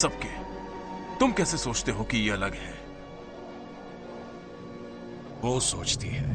सबके। तुम कैसे सोचते हो कि ये अलग है? वो सोचती है।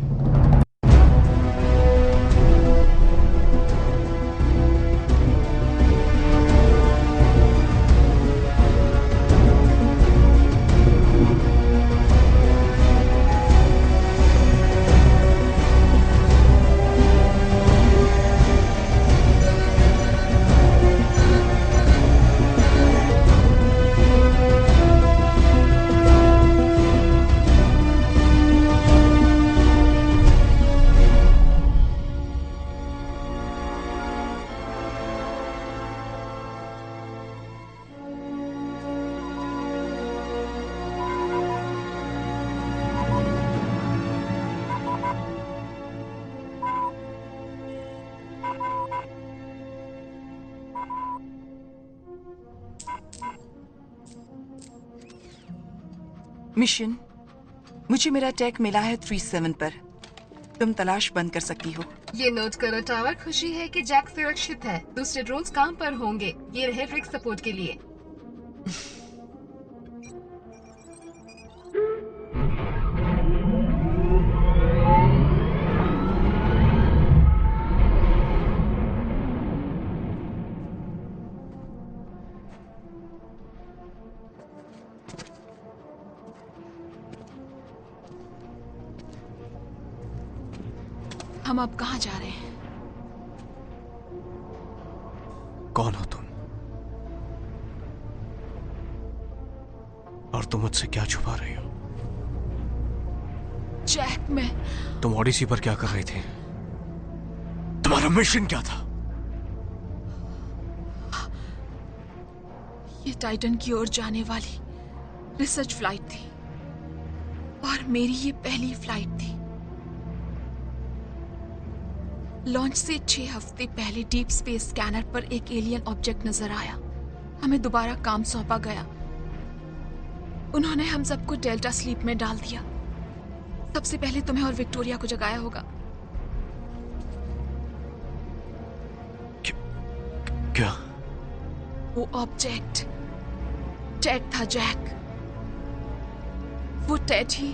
मिशन, मुझे मेरा टैग मिला है 37 पर। तुम तलाश बंद कर सकती हो। ये नोट करो टावर, खुशी है कि जैक सुरक्षित है। दूसरे ड्रोन्स काम पर होंगे। ये रहे रिक सपोर्ट के लिए। हम अब कहाँ जा रहे हैं? कौन हो तुम? और तुम मुझसे क्या छुपा रही हो? जैक, मैं तुम ओडिसी पर क्या कर रही थी? तुम्हारा मिशन क्या था? ये टाइटन की ओर जाने वाली रिसर्च फ्लाइट थी और मेरी ये पहली फ्लाइट थी। लॉन्च से 6 हफ्ते पहले डीप स्पेस स्कैनर पर एक एलियन ऑब्जेक्ट नजर आया। हमें दोबारा काम सौंपा गया। उन्होंने हम सबको डेल्टा स्लीप में डाल दिया। सबसे पहले तुम्हें और विक्टोरिया को जगाया होगा। क्या? वो ऑब्जेक्ट टेड था जैक। वो टेड ही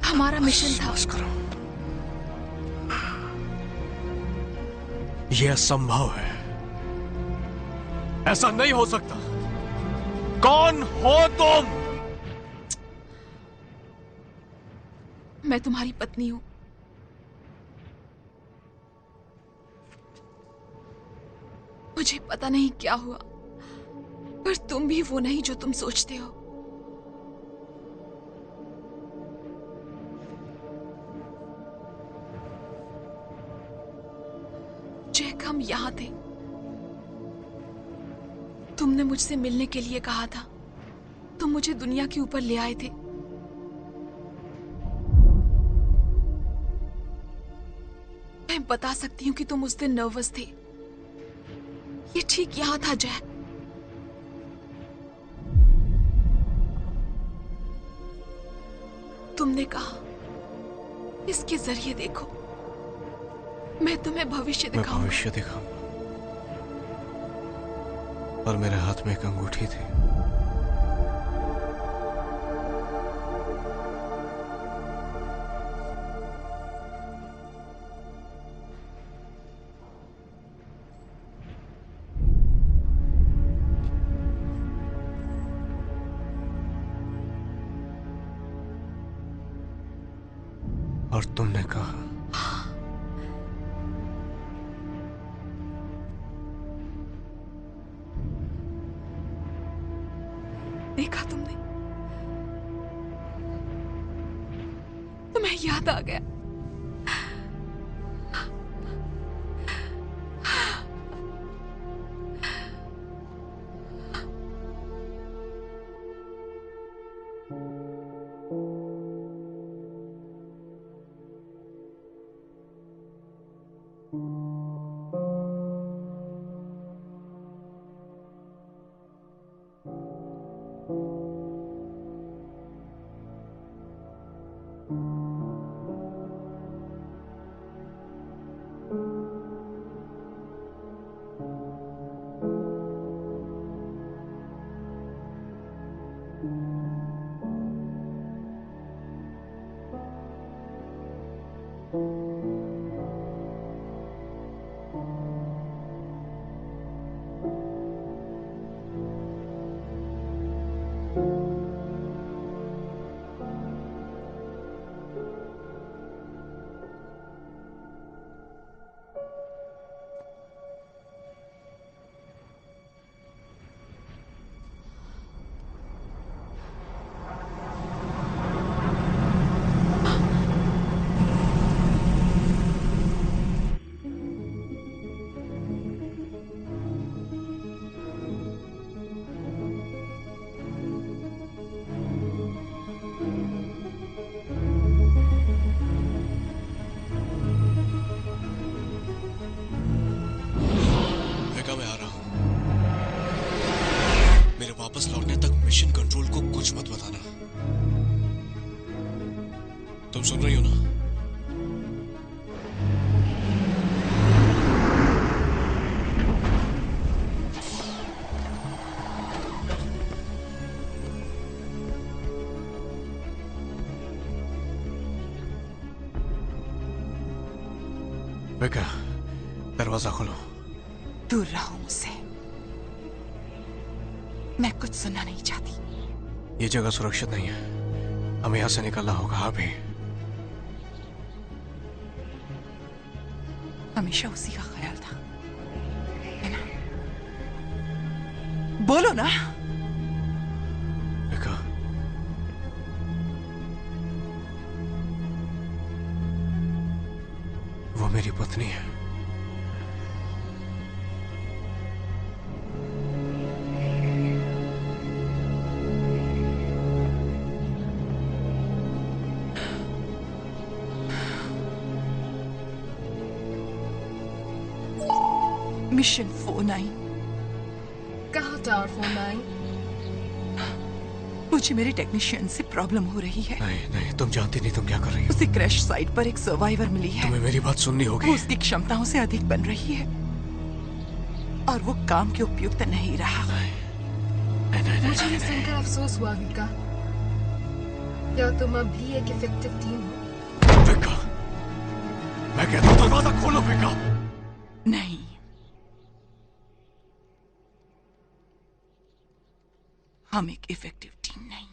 हमारा मिशन था। बस करो। यह असंभव है। ऐसा नहीं हो सकता। कौन हो तुम? मैं तुम्हारी पत्नी हूं। मुझे पता नहीं क्या हुआ, पर तुम भी वो नहीं जो तुम सोचते हो। जैक, हम यहां थे। तुमने मुझसे मिलने के लिए कहा था। तुम मुझे दुनिया के ऊपर ले आए थे। मैं बता सकती हूँ कि तुम उस दिन नर्वस थे। ये ठीक यहां था जैक। तुमने कहा, इसके जरिए देखो, मैं तुम्हें भविष्य मैं दिखाऊंगा। भविष्य दिखाऊंगा। और मेरे हाथ में एक अंगूठी थी। और तुमने कहा, देखा तुमने? तुम्हें याद आ गया। वापस लौटने तक मिशन कंट्रोल को कुछ मत बताना। तुम सुन रही हो ना? बेका, दरवाजा खोलो। दूर रहो मुझसे। मैं कुछ सुनना नहीं चाहती। ये जगह सुरक्षित नहीं है, हमें यहां से निकलना होगा अभी। हमेशा उसी का ख्याल था, है ना? बोलो ना। बेका, वो मेरी पत्नी है। मिशन 49। कहाँ टावर 49? मुझे मेरे टेक्नीशियन से प्रॉब्लम हो रही है। नहीं नहीं, तुम जानती नहीं तुम क्या कर रही हो। उसे क्रैश साइट पर एक सर्वाइवर मिली है। तुम्हें मेरी बात सुननी होगी। वो उसकी क्षमताओं से अधिक बन रही है और वो काम के उपयुक्त नहीं रहा। मुझे ये सुनकर अफसोस हुआ विका। क्या तुम अब भी एक इफेक्टिव टीम हो? विका, मैं कहता हूँ दरवाजा खोलो विका। नहीं, हम एक इफेक्टिव टीम नहीं।